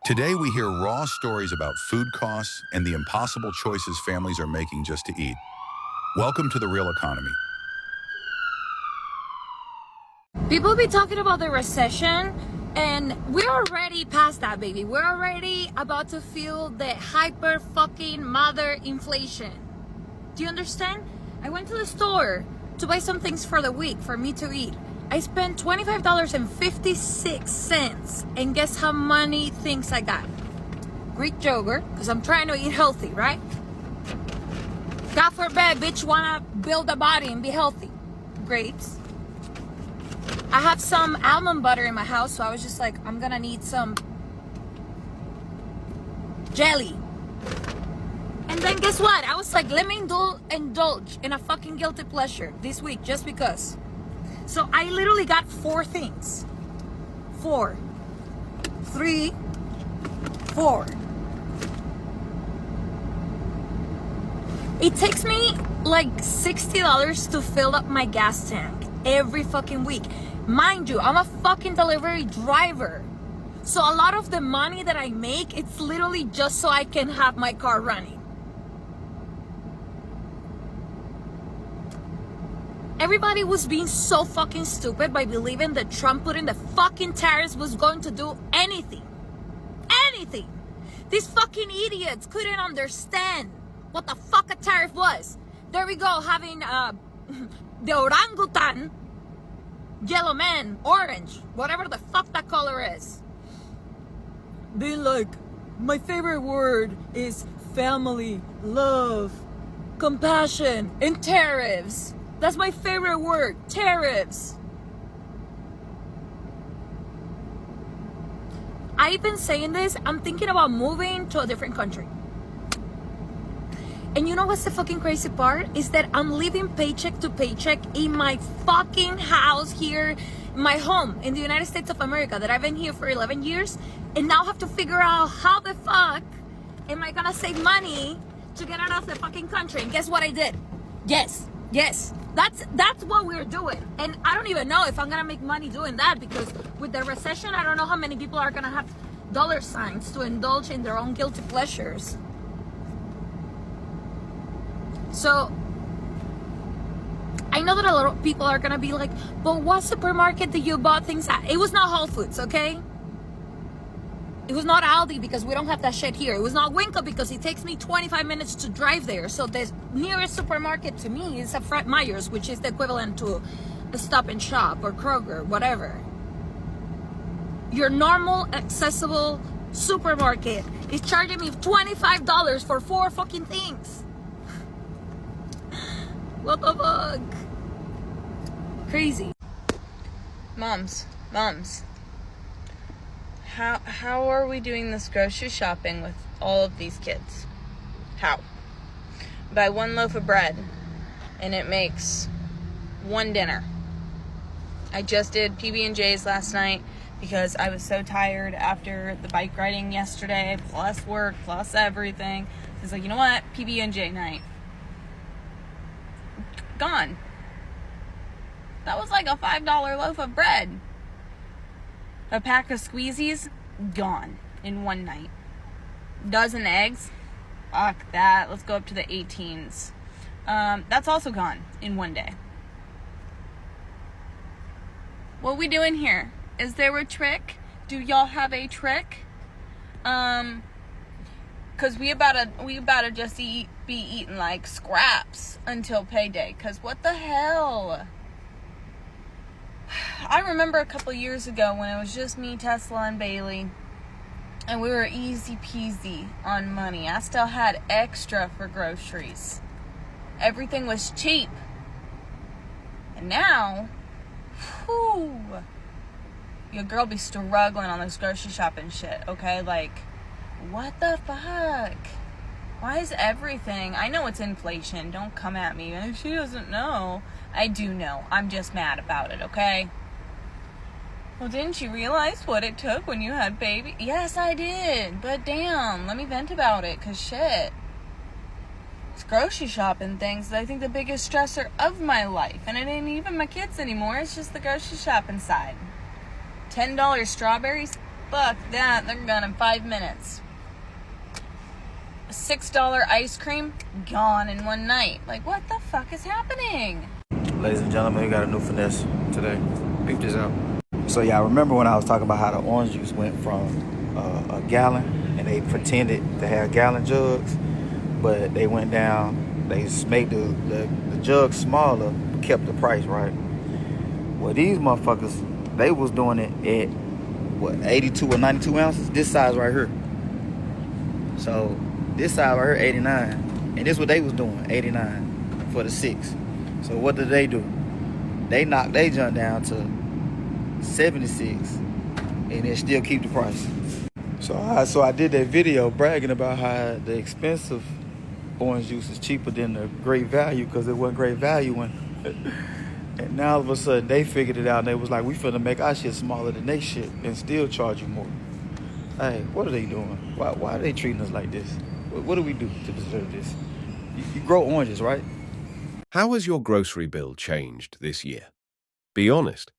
Today, we hear raw stories about food costs and the impossible choices families are making just to eat. Welcome to The Real Economy. People be talking about the recession, and we're already past that, baby. We're already about to feel the hyper fucking mother inflation. Do you understand? I went to the store to buy some things for the week for me to eat. I spent $25.56, and guess how many things I got? Greek yogurt, because I'm trying to eat healthy, right? God forbid, bitch, wanna build a body and be healthy. Grapes. I have some almond butter in my house, so I was just like, I'm gonna need some jelly. And then guess what? I was like, let me indulge in a fucking guilty pleasure this week just because. So I literally got 4 things. 4. 3. 4. It takes me like $60 to fill up my gas tank every fucking week. Mind you, I'm a fucking delivery driver. So a lot of the money that I make, it's literally just so I can have my car running. Everybody was being so fucking stupid by believing that Trump putting the fucking tariffs was going to do anything. Anything. These fucking idiots couldn't understand what the fuck a tariff was. There we go, having the orangutan, yellow man, orange, whatever the fuck that color is. Being like, my favorite word is family, love, compassion, and tariffs. That's my favorite word, tariffs. I've been saying this, I'm thinking about moving to a different country. And you know what's the fucking crazy part? Is that I'm living paycheck to paycheck in my fucking house here, my home in the United States of America that I've been here for 11 years. And now I have to figure out how the fuck am I gonna save money to get out of the fucking country. And guess what I did? Yes. That's what we're doing. And I don't even know if I'm gonna make money doing that, because with the recession, I don't know how many people are gonna have dollar signs to indulge in their own guilty pleasures. So I know that a lot of people are gonna be like, but what supermarket did you bought things at? It was not Whole Foods, okay? It was not Aldi, because we don't have that shit here. It was not Winco, because it takes me 25 minutes to drive there. So the nearest supermarket to me is a Fred Meyer's, which is the equivalent to a Stop and Shop or Kroger, whatever. Your normal, accessible supermarket is charging me $25 for 4 fucking things. What the fuck? Crazy. Moms. How are we doing this grocery shopping with all of these kids? How? Buy 1 loaf of bread and it makes 1 dinner. I just did PB&J's last night because I was so tired after the bike riding yesterday, plus work, plus everything. I was like, you know what? PB&J night. Gone. That was like a $5 loaf of bread. A pack of squeezies, gone in one night. Dozen eggs, fuck that. Let's go up to the 18s. That's also gone in one day. What we doing here? Is there a trick? Do y'all have a trick? Cause we about to just be eating like scraps until payday. Cause what the hell? I remember a couple years ago when it was just me, Tesla, and Bailey, and we were easy peasy on money. I still had extra for groceries. Everything was cheap. And now, whew, your girl be struggling on this grocery shopping shit, okay? Like, what the fuck? Why is everything... I know it's inflation. Don't come at me. She doesn't know. I do know. I'm just mad about it, okay? Well, didn't you realize what it took when you had baby? Yes, I did. But damn, let me vent about it, because shit. It's grocery shopping things that I think the biggest stressor of my life. And it ain't even my kids anymore. It's just the grocery shopping side. $10 strawberries? Fuck that, they're gone in 5 minutes. A $6 ice cream, gone in one night. Like, what the fuck is happening? Ladies and gentlemen, we got a new finesse today. Peep this out. So y'all remember when I was talking about how the orange juice went from a gallon, and they pretended to have gallon jugs, but they went down, they made the jug smaller, kept the price, right? Well, these motherfuckers, they was doing it at, what, 82 or 92 ounces? This size right here. So, this size right here, 89. And this is what they was doing, 89 for the 6. So, what did? They knocked they jump down to 76 and then still keep the price. So I did that video bragging about how the expensive orange juice is cheaper than the great value because it wasn't great value when and now all of a sudden they figured it out and they was like, we finna make our shit smaller than they shit and still charge you more. Hey, what are they doing? Why are they treating us like this? What do we do to deserve this? You grow oranges, right? How has your grocery bill changed this year? Be honest.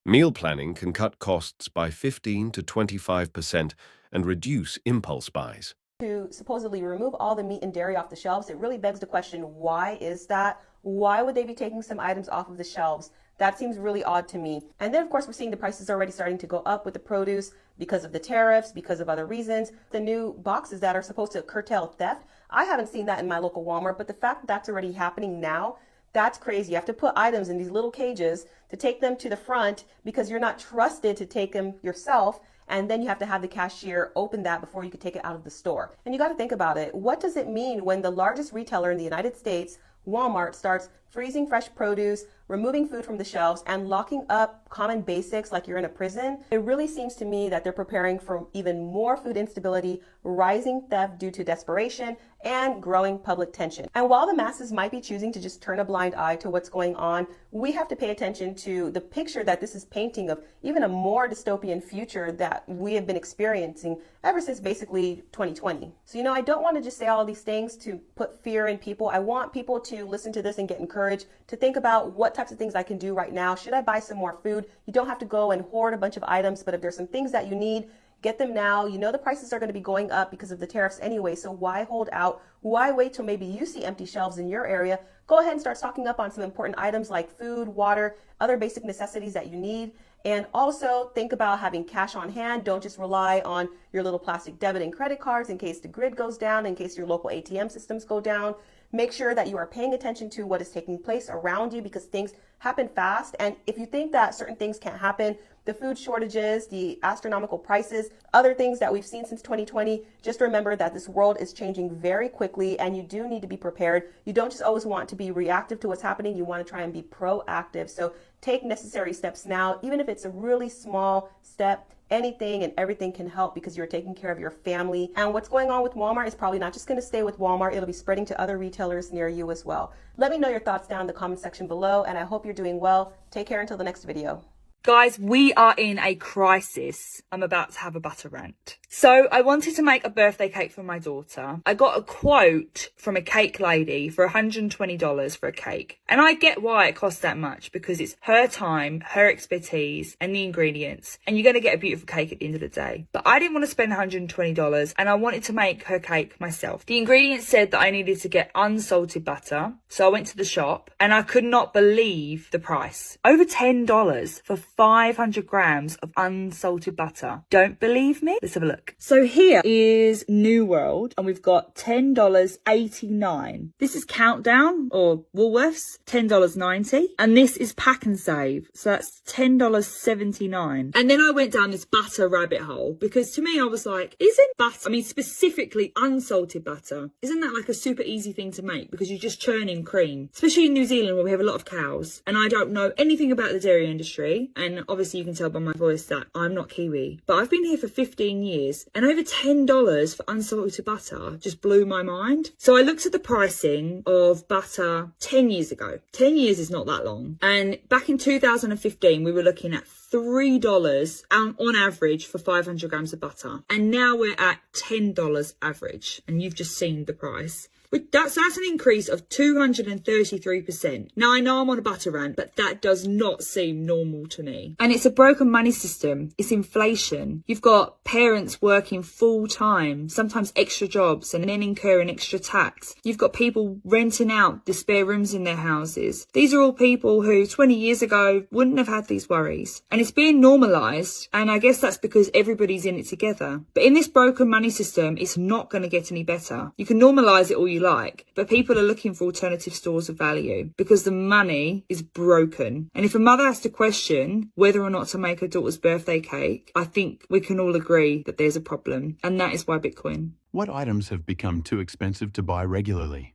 Meal planning can cut costs by 15 to 25% and reduce impulse buys. To supposedly remove all the meat and dairy off the shelves, it really begs the question, why is that? Why would they be taking some items off of the shelves? That seems really odd to me. And then, of course, we're seeing the prices already starting to go up with the produce because of the tariffs, because of other reasons. The new boxes that are supposed to curtail theft, I haven't seen that in my local Walmart, but the fact that that's already happening now, that's crazy. You have to put items in these little cages to take them to the front because you're not trusted to take them yourself. And then you have to have the cashier open that before you could take it out of the store. And you got to think about it. What does it mean when the largest retailer in the United States, Walmart, starts freezing fresh produce, removing food from the shelves, and locking up common basics like you're in a prison? It really seems to me that they're preparing for even more food instability, rising theft due to desperation, and growing public tension. And while the masses might be choosing to just turn a blind eye to what's going on, we have to pay attention to the picture that this is painting of even a more dystopian future that we have been experiencing ever since basically 2020. So, I don't want to just say all these things to put fear in people. I want people to listen to this and get encouraged to think about what types of things I can do right now. Should I buy some more food? You don't have to go and hoard a bunch of items, but if there's some things that you need, get them now. The prices are going to be going up because of the tariffs anyway, so why hold out? Why wait till maybe you see empty shelves in your area? Go ahead and start stocking up on some important items like food, water, other basic necessities that you need. And also think about having cash on hand. Don't just rely on your little plastic debit and credit cards in case the grid goes down, in case your local ATM systems go down. Make sure that you are paying attention to what is taking place around you because things happen fast. And if you think that certain things can't happen, the food shortages, the astronomical prices, other things that we've seen since 2020, just remember that this world is changing very quickly and you do need to be prepared. You don't just always want to be reactive to what's happening. You want to try and be proactive. So take necessary steps now, even if it's a really small step. Anything and everything can help because you're taking care of your family. And what's going on with Walmart is probably not just going to stay with Walmart. It'll be spreading to other retailers near you as well. Let me know your thoughts down in the comment section below, and I hope you're doing well. Take care until the next video. Guys, we are in a crisis. I'm about to have a butter rant. So I wanted to make a birthday cake for my daughter. I got a quote from a cake lady for $120 for a cake. And I get why it costs that much because it's her time, her expertise and the ingredients. And you're going to get a beautiful cake at the end of the day. But I didn't want to spend $120 and I wanted to make her cake myself. The ingredients said that I needed to get unsalted butter. So I went to the shop and I could not believe the price. Over $10 for 500 grams of unsalted butter. Don't believe me? Let's have a look. So here is New World and we've got $10.89. This is Countdown or Woolworths, $10.90. And this is Pack and Save. So that's $10.79. And then I went down this butter rabbit hole because to me I was like, isn't butter, specifically unsalted butter, isn't that like a super easy thing to make because you're just churning cream, especially in New Zealand where we have a lot of cows and I don't know anything about the dairy industry. And obviously you can tell by my voice that I'm not Kiwi, but I've been here for 15 years and over $10 for unsalted butter just blew my mind. So I looked at the pricing of butter 10 years ago. 10 years is not that long. And back in 2015, we were looking at $3 on average for 500 grams of butter. And now we're at $10 average. And you've just seen the price. That's an increase of 233%. Now, I know I'm on a butter rant, but that does not seem normal to me. And it's a broken money system. It's inflation. You've got parents working full time, sometimes extra jobs, and then incurring extra tax. You've got people renting out the spare rooms in their houses. These are all people who 20 years ago wouldn't have had these worries. And it's being normalised, and I guess that's because everybody's in it together. But in this broken money system, it's not going to get any better. You can normalise it all you like, but people are looking for alternative stores of value because the money is broken. And if a mother has to question whether or not to make her daughter's birthday cake, I think we can all agree that there's a problem, and that is why Bitcoin. What items have become too expensive to buy regularly?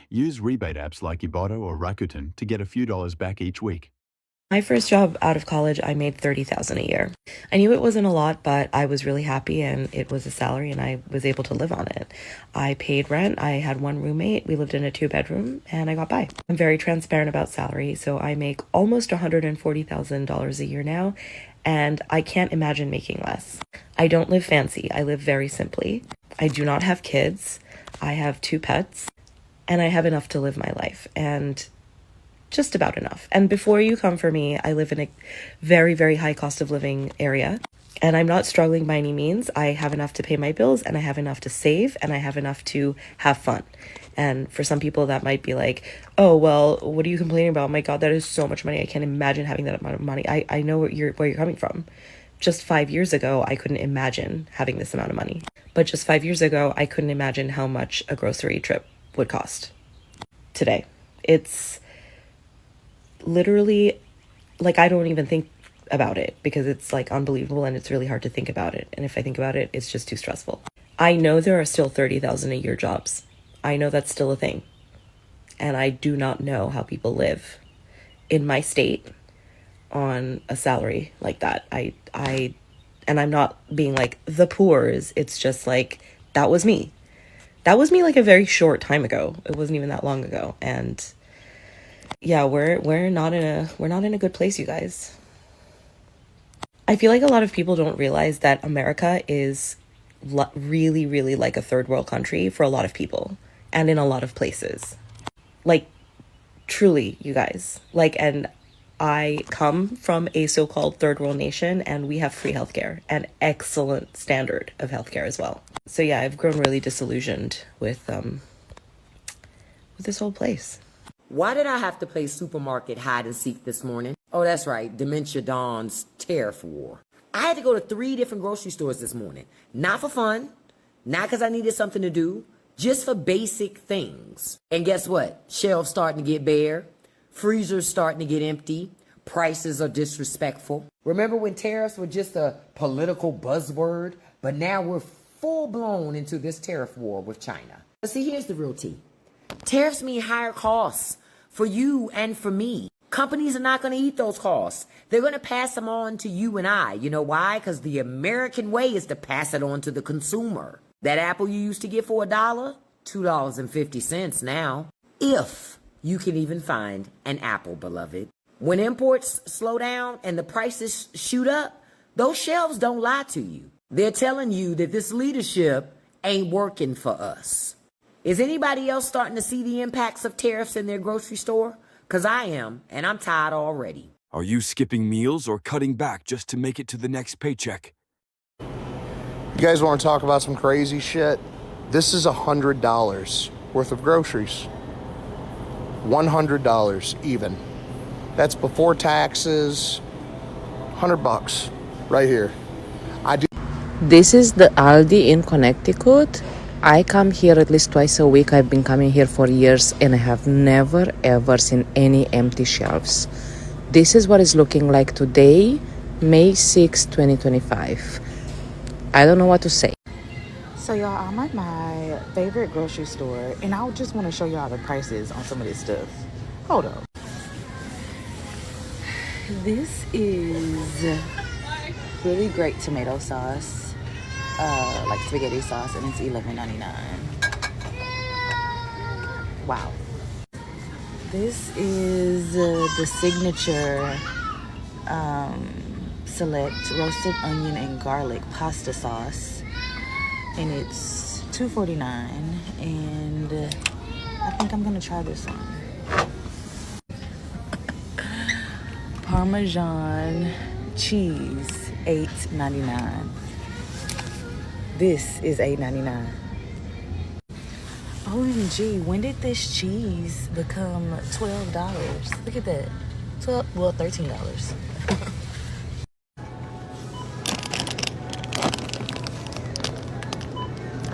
Use rebate apps like Ibotta or Rakuten to get a few dollars back each week. My first job out of college, I made $30,000 a year. I knew it wasn't a lot, but I was really happy, and it was a salary, and I was able to live on it. I paid rent. I had one roommate. We lived in a 2-bedroom, and I got by. I'm very transparent about salary, so I make almost $140,000 a year now, and I can't imagine making less. I don't live fancy. I live very simply. I do not have kids. I have 2 pets, and I have enough to live my life, and just about enough. And before you come for me, I live in a very, very high cost of living area, and I'm not struggling by any means. I have enough to pay my bills, and I have enough to save, and I have enough to have fun. And for some people that might be like, oh, well, what are you complaining about? Oh my God, that is so much money. I can't imagine having that amount of money. I know where you're coming from. Just 5 years ago, I couldn't imagine having this amount of money. But just 5 years ago, I couldn't imagine how much a grocery trip would cost. Today, it's literally, like, I don't even think about it because it's like unbelievable, and it's really hard to think about it. And if I think about it, it's just too stressful. I know there are still 30,000 a year jobs. I know that's still a thing. And I do not know how people live in my state on a salary like that. And I'm not being like the poors. It's just like, that was me. That was me like a very short time ago. It wasn't even that long ago. And yeah, we're not in a good place, you guys. I feel like a lot of people don't realize that America is really, really like a third world country for a lot of people and in a lot of places. Like, truly, you guys. Like, and I come from a so-called third world nation, and we have free healthcare and excellent standard of healthcare as well. So yeah, I've grown really disillusioned with this whole place. Why did I have to play supermarket hide and seek this morning? Oh, that's right, Dementia Dawn's Tariff War. I had to go to 3 different grocery stores this morning. Not for fun, not because I needed something to do, just for basic things. And guess what? Shelves starting to get bare, freezers starting to get empty, prices are disrespectful. Remember when tariffs were just a political buzzword? But now we're full-blown into this tariff war with China. But see, here's the real tea. Tariffs mean higher costs for you and for me. Companies are not going to eat those costs. They're going to pass them on to you and I. You know why? Because the American way is to pass it on to the consumer. That apple you used to get for $1, $2.50 now. If you can even find an apple, beloved. When imports slow down and the prices shoot up, those shelves don't lie to you. They're telling you that this leadership ain't working for us. Is anybody else starting to see the impacts of tariffs in their grocery store? Because I am, and I'm tired already. Are you skipping meals or cutting back just to make it to the next paycheck? You guys want to talk about some crazy shit? This is $100 worth of groceries. $100 even. That's before taxes. $100 right here. This is the Aldi in Connecticut. I come here at least twice a week. I've been coming here for years, and I have never ever seen any empty shelves. This is what it's looking like today, May 6, 2025. I don't know what to say. So y'all, I'm at my favorite grocery store, and I just want to show y'all the prices on some of this stuff. Hold up. This is really great tomato sauce. Like spaghetti sauce, and it's $11.99. Wow. This is the signature select roasted onion and garlic pasta sauce, and it's $2.49, and I think I'm gonna try this one. Parmesan cheese, $8.99. This is $8.99. OMG, when did this cheese become $12? Look at that. $13.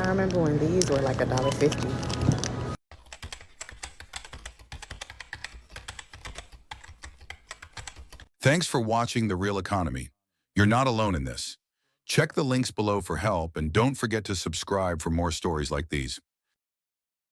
I remember when these were like $1.50. Thanks for watching The Real Economy. You're not alone in this. Check the links below for help and don't forget to subscribe for more stories like these.